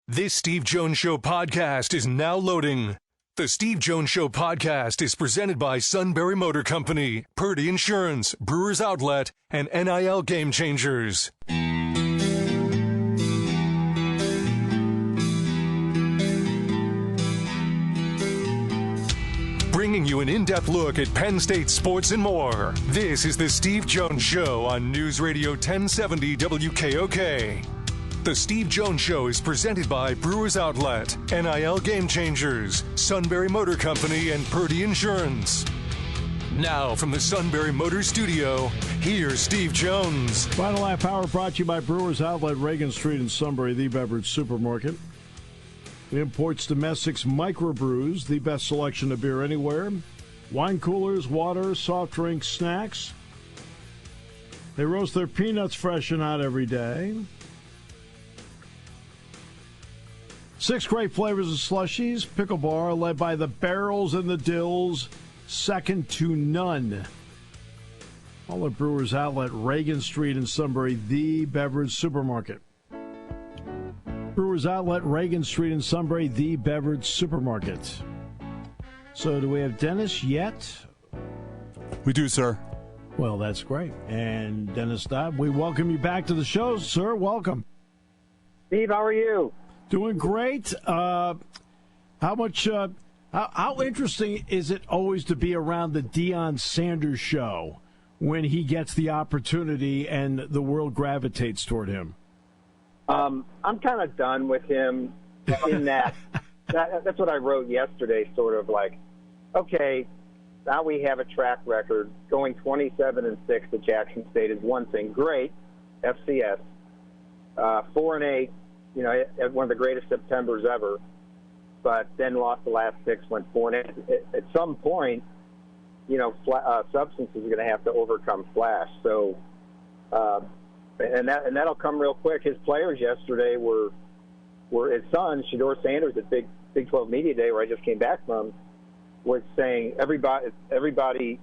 This Steve Jones Show podcast is now loading. The Steve Jones Show podcast is presented by Sunbury Motor Company, Purdy Insurance, Brewers Outlet, and NIL Game Changers. Bringing you an in-depth look at Penn State sports and more. This is the Steve Jones Show on News Radio 1070 WKOK. The Steve Jones Show is presented by Brewers Outlet, NIL Game Changers, Sunbury Motor Company, and Purdy Insurance. Now, from the Sunbury Motor Studio, here's Steve Jones. Final Half Hour brought to you by Brewers Outlet, Reagan Street in Sunbury, the beverage supermarket. It imports domestics microbrews, the best selection of beer anywhere. Wine coolers, water, soft drinks, snacks. They roast their peanuts fresh and hot every day. 6 great flavors of slushies. Pickle bar, led by the barrels and the dills, second to none. All at Brewers Outlet, Reagan Street in Sunbury, the beverage supermarket. Brewers Outlet, Reagan Street in Sunbury, the beverage supermarket. So do we have Dennis yet? We do, sir. Well, that's great. And Dennis Dodd, we welcome you back to the show, sir. Welcome. Steve, how are you? Doing great. How interesting is it always to be around the Deion Sanders show when he gets the opportunity and the world gravitates toward him? I'm kind of done with him in that's what I wrote yesterday, sort of like, okay, now we have a track record. Going 27-6 to Jackson State is one thing. Great, FCS. 4-8. You know, at one of the greatest Septembers ever, but then lost the last 6, went 4-8. At some point, you know, substance is going to have to overcome flash. So, and that'll come real quick. His players yesterday were his son, Deion Sanders, at Big 12 Media Day, where I just came back from, was saying everybody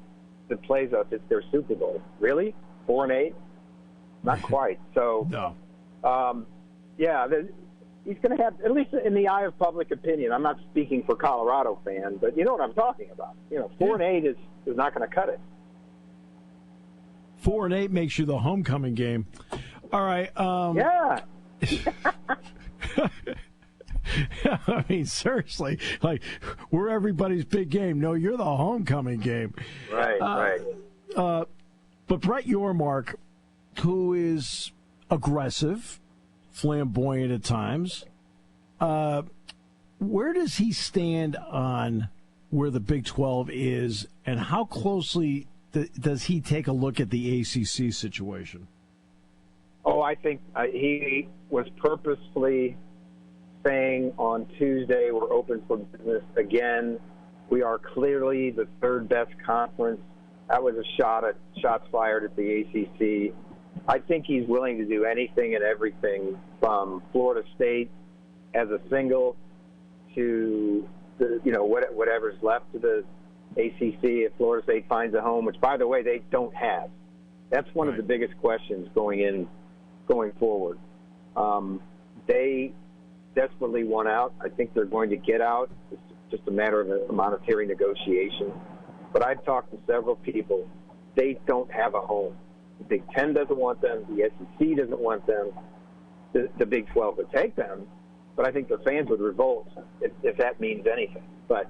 that plays us, it's their Super Bowl. Really? 4-8? Not quite. So, no. Yeah, he's going to have, at least in the eye of public opinion, I'm not speaking for Colorado fans, but you know what I'm talking about. You know, 4-8 is not going to cut it. 4-8 makes you the homecoming game. All right. Yeah. I mean, seriously, like, we're everybody's big game. No, you're the homecoming game. Right, right. But Brett Yormark, who is aggressive, flamboyant at times, where does he stand on where the Big 12 is, and how closely does he take a look at the ACC situation? Oh, I think he was purposefully saying on Tuesday, we're open for business again. We are clearly the third best conference. That was a shots fired at the ACC. I think he's willing to do anything and everything, from Florida State as a single to whatever's left to the ACC if Florida State finds a home, which, by the way, they don't have. That's one of the biggest questions going forward. They desperately want out. I think they're going to get out. It's just a matter of a monetary negotiation. But I've talked to several people. They don't have a home. The Big Ten doesn't want them. The SEC doesn't want them. The Big 12 would take them, but I think the fans would revolt if that means anything. But,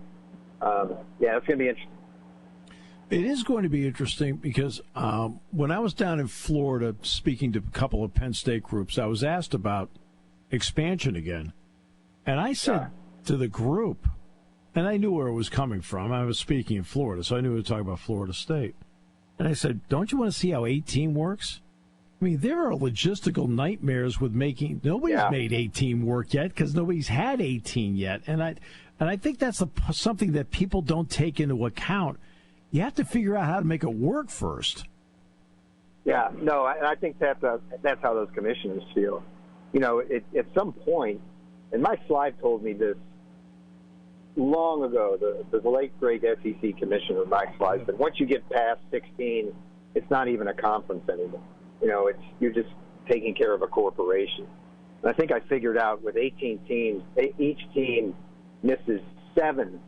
yeah, it's going to be interesting. It is going to be interesting because when I was down in Florida speaking to a couple of Penn State groups, I was asked about expansion again. And I said to the group, and I knew where it was coming from. I was speaking in Florida, so I knew we were talking about Florida State. And I said, don't you want to see how 18 works? I mean, there are logistical nightmares with making – nobody's made 18 work yet because nobody's had 18 yet. And I think that's something that people don't take into account. You have to figure out how to make it work first. Yeah, no, I think that's how those commissioners feel. You know, at some point, and my slide told me this long ago, the late, great SEC commissioner, Mike Slice, but once you get past 16, it's not even a conference anymore. You know, you're just taking care of a corporation. And I think I figured out with 18 teams, each team misses 7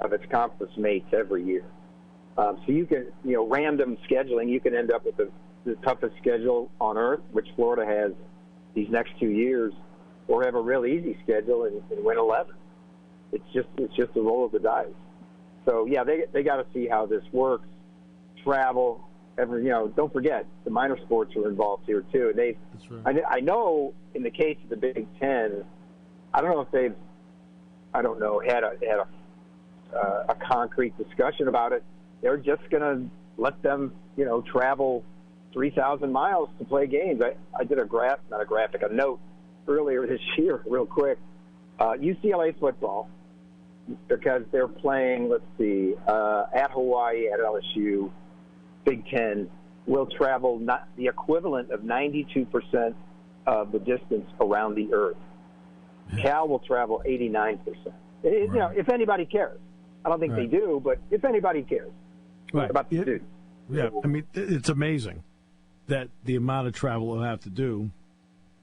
of its conference mates every year. So you can, random scheduling, you can end up with the toughest schedule on earth, which Florida has these next 2 years, or have a real easy schedule and win 11. It's just a roll of the dice. So yeah, they got to see how this works. Travel, don't forget the minor sports are involved here too. That's right. I know in the case of the Big Ten, I don't know if they've, had a concrete discussion about it. They're just going to let them, travel 3,000 miles to play games. I did a note earlier this year, real quick. UCLA football, because they're playing, at Hawaii, at LSU, Big Ten, will travel not the equivalent of 92% of the distance around the earth. Cal will travel 89%. If anybody cares. I don't think they do, but if anybody cares about the students. Yeah, I mean, it's amazing that the amount of travel they'll have to do.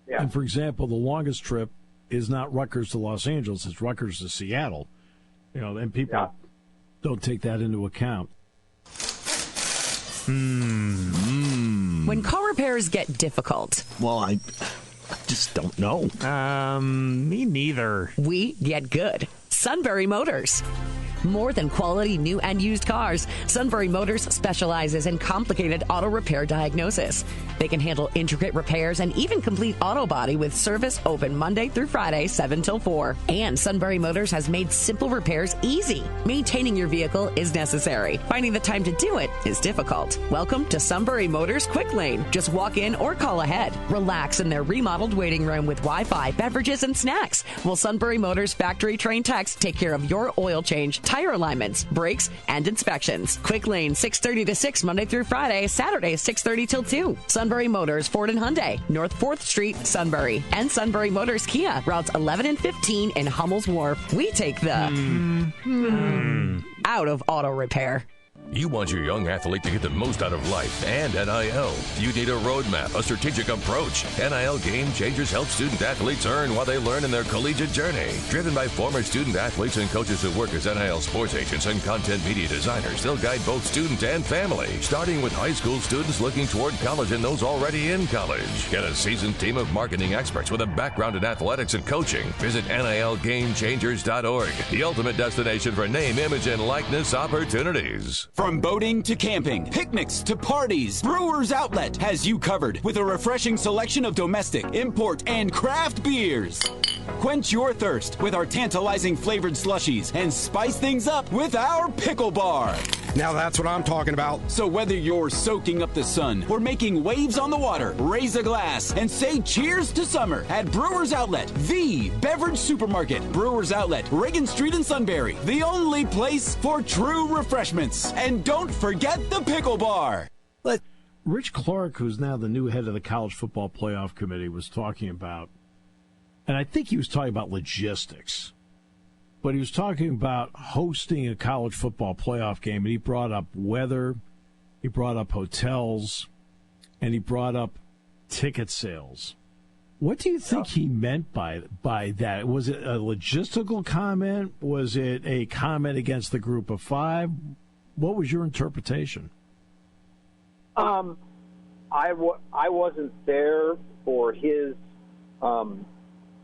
Yeah. And, for example, the longest trip is not Rutgers to Los Angeles, it's Rutgers to Seattle. And people don't take that into account. When car repairs get difficult. Well, I just don't know. Me neither. We get good. Sunbury Motors. More than quality new and used cars, Sunbury Motors specializes in complicated auto repair diagnosis. They can handle intricate repairs and even complete auto body with service open Monday through Friday, 7 till 4. And Sunbury Motors has made simple repairs easy. Maintaining your vehicle is necessary. Finding the time to do it is difficult. Welcome to Sunbury Motors Quick Lane. Just walk in or call ahead. Relax in their remodeled waiting room with Wi-Fi, beverages, and snacks. While Sunbury Motors factory-trained techs take care of your oil change, tire alignments, brakes, and inspections. Quick Lane, 6:30 to 6, Monday through Friday, Saturday, 6:30 till 2. Sunbury Motors, Ford and Hyundai, North 4th Street, Sunbury. And Sunbury Motors Kia, routes 11 and 15 in Hummel's Wharf. We take the out of auto repair. You want your young athlete to get the most out of life and NIL. You need a roadmap, a strategic approach. NIL Game Changers help student athletes earn while they learn in their collegiate journey. Driven by former student athletes and coaches who work as NIL sports agents and content media designers, they'll guide both student and family, starting with high school students looking toward college and those already in college. Get a seasoned team of marketing experts with a background in athletics and coaching. Visit NILGameChangers.org, the ultimate destination for name, image, and likeness opportunities. From boating to camping, picnics to parties, Brewers Outlet has you covered with a refreshing selection of domestic, import, and craft beers. Quench your thirst with our tantalizing flavored slushies and spice things up with our pickle bar. Now that's what I'm talking about. So whether you're soaking up the sun or making waves on the water, raise a glass and say cheers to summer at Brewers Outlet, the beverage supermarket. Brewers Outlet, Reagan Street in Sunbury, the only place for true refreshments. And don't forget the pickle bar. Rich Clark, who's now the new head of the College Football Playoff Committee, was talking about, and I think he was talking about logistics, but he was talking about hosting a college football playoff game, and he brought up weather, he brought up hotels, and he brought up ticket sales. What do you think he meant by that? Was it a logistical comment? Was it a comment against the group of five? What was your interpretation? I wasn't there for his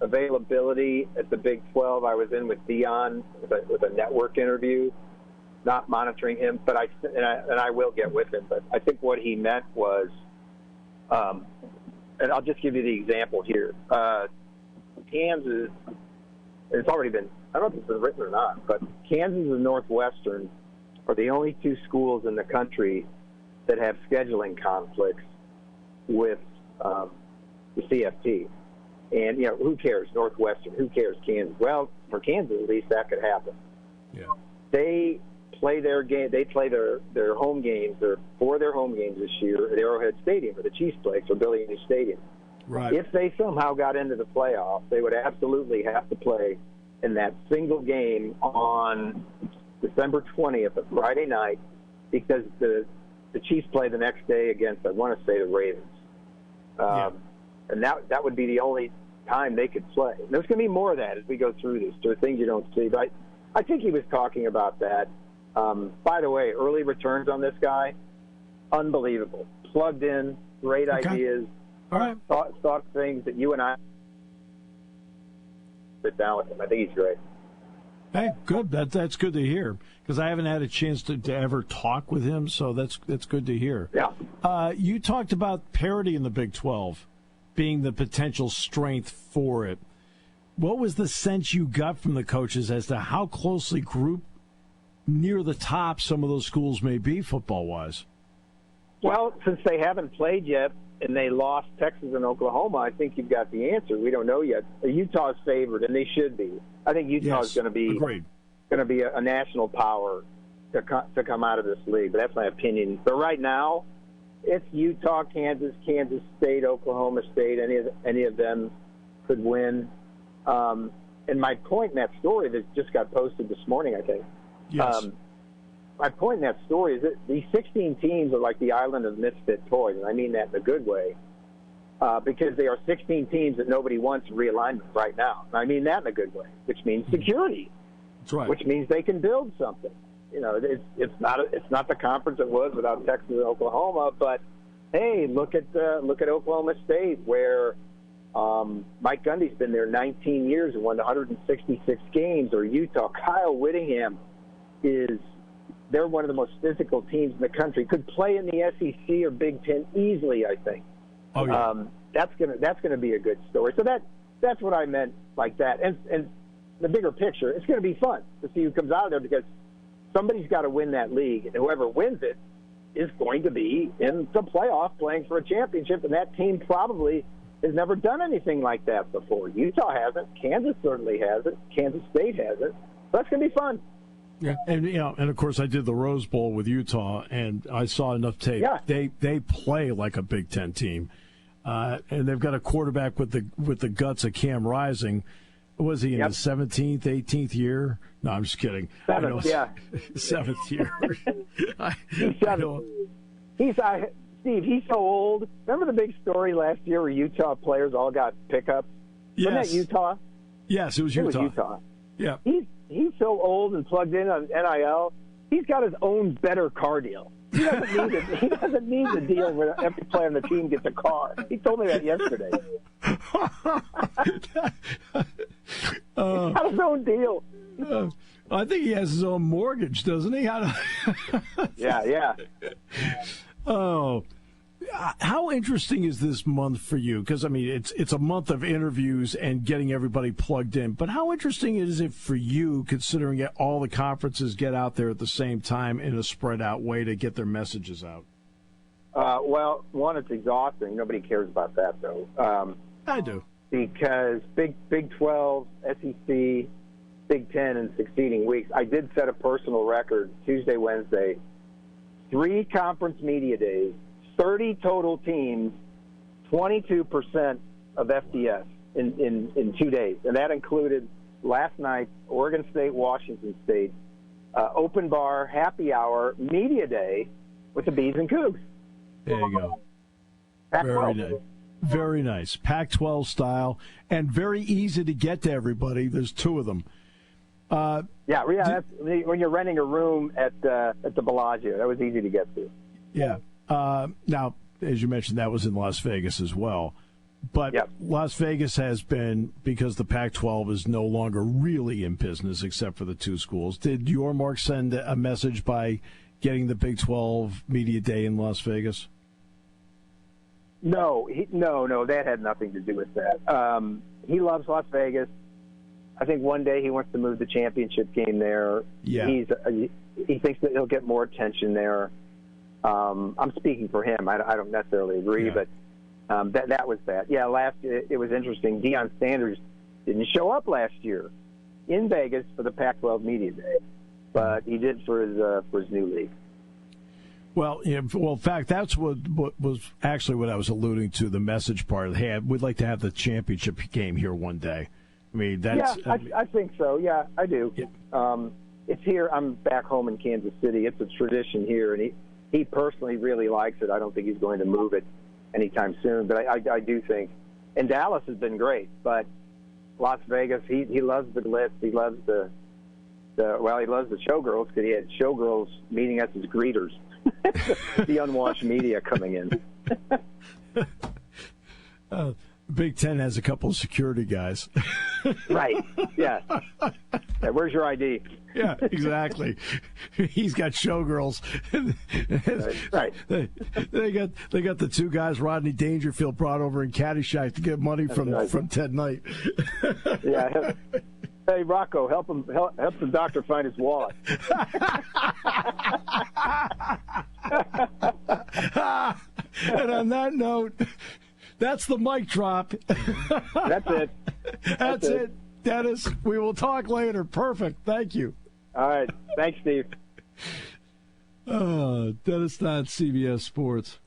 availability at the Big 12. I was in with Deion with a network interview, not monitoring him, but I will get with him. But I think what he meant was, and I'll just give you the example here. Kansas, it's already been, I don't know if it's been written or not, but Kansas and Northwestern are the only two schools in the country that have scheduling conflicts with the CFP. And, who cares, Northwestern? Who cares, Kansas? Well, for Kansas, at least, that could happen. Yeah. They play their game. They play their home games. Four of their home games this year at Arrowhead Stadium, or the Chiefs play, so building a new stadium. Right. If they somehow got into the playoffs, they would absolutely have to play in that single game on December 20th, a Friday night, because the Chiefs play the next day against, I want to say, the Ravens. And that would be the only time they could play. And there's going to be more of that as we go through this. There are things you don't see. But I think he was talking about that. By the way, early returns on this guy, unbelievable. Plugged in, great ideas. All right. Thought things that you and I sit down with him. I think he's great. Hey, good. That's good to hear because I haven't had a chance to ever talk with him, so that's good to hear. Yeah. You talked about parity in the Big 12 being the potential strength for it. What was the sense you got from the coaches as to how closely grouped near the top some of those schools may be football-wise? Well, since they haven't played yet and they lost Texas and Oklahoma, I think you've got the answer. We don't know yet. Utah's favored, and they should be. I think Utah's going to be a national power to come out of this league. But that's my opinion. But right now, it's Utah, Kansas State, Oklahoma State. Any of them could win. And my point in that story that just got posted this morning, I think. Yes. My point in that story is that these 16 teams are like the island of misfit toys, and I mean that in a good way, because they are 16 teams that nobody wants in realignment right now. And I mean that in a good way, which means security. That's right. Which means they can build something. You know, it's not the conference it was without Texas and Oklahoma, but hey, look at Oklahoma State where Mike Gundy's been there 19 years and won 166 games, or Utah. Kyle Whittingham they're one of the most physical teams in the country. Could play in the SEC or Big Ten easily, I think. Oh, yeah. That's gonna be a good story. So that's what I meant like that. And the bigger picture, it's going to be fun to see who comes out of there because somebody's got to win that league, and whoever wins it is going to be in the playoff playing for a championship. And that team probably has never done anything like that before. Utah hasn't. Kansas certainly hasn't. Kansas State hasn't. So that's going to be fun. Yeah, and of course I did the Rose Bowl with Utah, and I saw enough tape. Yeah. They play like a Big Ten team, and they've got a quarterback with the guts of Cam Rising. Was he in his 17th, 18th year? No, I'm just kidding. Seventh year. Steve, he's so old. Remember the big story last year where Utah players all got pickups? Yes. Wasn't that Utah? Yes, it was Utah. It was Utah. Yeah. He's so old and plugged in on NIL. He's got his own better car deal. He doesn't need the deal where every player on the team gets a car. He told me that yesterday. He's got his own deal. I think he has his own mortgage, doesn't he? Yeah. Oh, how interesting is this month for you? Because, I mean, it's a month of interviews and getting everybody plugged in. But how interesting is it for you, considering all the conferences get out there at the same time in a spread-out way to get their messages out? Well, one, it's exhausting. Nobody cares about that, though. I do. Because Big 12, SEC, Big 10 in succeeding weeks. I did set a personal record Tuesday, Wednesday, 3 conference media days, 30 total teams, 22% of FDS in 2 days. And that included last night, Oregon State, Washington State, open bar, happy hour, media day with the Bees and Cougs. There you go. Pac-12. Very nice. Very nice. Pac-12 style and very easy to get to everybody. There's 2 of them. That's when you're renting a room at the Bellagio. That was easy to get to. Yeah. Now, as you mentioned, that was in Las Vegas as well. But Las Vegas has been, because the Pac-12 is no longer really in business except for the 2 schools. Did Yormark send a message by getting the Big 12 Media Day in Las Vegas? No, that had nothing to do with that. He loves Las Vegas. I think one day he wants to move the championship game there. Yeah. He thinks that he'll get more attention there. I'm speaking for him. I don't necessarily agree, but that was that. Yeah, last year it was interesting. Deion Sanders didn't show up last year in Vegas for the Pac-12 Media Day, but he did for his new league. Well, in fact, that's what was actually what I was alluding to, the message part. Hey, we'd like to have the championship game here one day. I mean, that's... Yeah, I think so. Yeah, I do. Yeah. It's here. I'm back home in Kansas City. It's a tradition here, and he personally really likes it. I don't think he's going to move it anytime soon, but I do think And Dallas has been great, but Las Vegas, he loves the glitz. He loves he loves the showgirls because he had showgirls meeting us as greeters. The unwashed media coming in. Big Ten has a couple of security guys. Right. Yeah. Where's your ID? Yeah, exactly. He's got showgirls. Right. They got the two guys Rodney Dangerfield brought over in Caddyshack to get money from Ted Knight. Yeah. Hey, Rocco, help the doctor find his wallet. And on that note, that's the mic drop. That's it. That's it. Dennis, we will talk later. Perfect. Thank you. All right. Thanks, Steve. Dennis Dodds, CBS Sports.